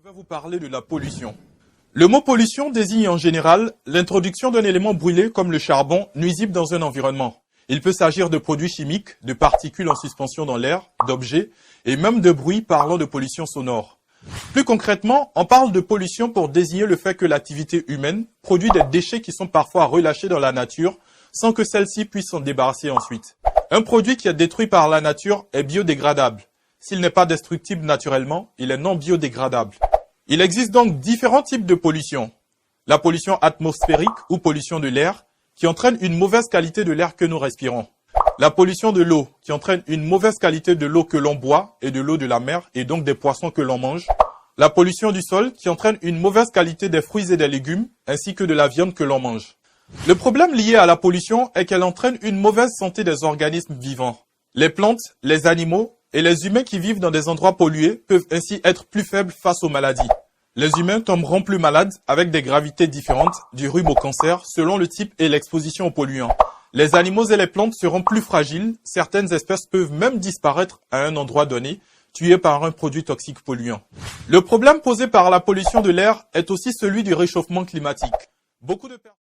vais vous parler de la pollution. Le mot pollution désigne en général l'introduction d'un élément brûlé comme le charbon nuisible dans un environnement. Il peut s'agir de produits chimiques, de particules en suspension dans l'air, d'objets et même de bruits parlant de pollution sonore. Plus concrètement, on parle de pollution pour désigner le fait que l'activité humaine produit des déchets qui sont parfois relâchés dans la nature sans que celle-ci puisse s'en débarrasser ensuite. Un produit qui est détruit par la nature est biodégradable. S'il n'est pas destructible naturellement, il est non biodégradable. Il existe donc différents types de pollution. La pollution atmosphérique ou pollution de l'air, qui entraîne une mauvaise qualité de l'air que nous respirons. La pollution de l'eau, qui entraîne une mauvaise qualité de l'eau que l'on boit et de l'eau de la mer et donc des poissons que l'on mange. La pollution du sol, qui entraîne une mauvaise qualité des fruits et des légumes, ainsi que de la viande que l'on mange. Le problème lié à la pollution est qu'elle entraîne une mauvaise santé des organismes vivants. Les plantes, les animaux et les humains qui vivent dans des endroits pollués peuvent ainsi être plus faibles face aux maladies. Les humains tomberont plus malades avec des gravités différentes, du rhume au cancer, selon le type et l'exposition aux polluants. Les animaux et les plantes seront plus fragiles, certaines espèces peuvent même disparaître à un endroit donné, tuées par un produit toxique polluant. Le problème posé par la pollution de l'air est aussi celui du réchauffement climatique. Beaucoup de personnes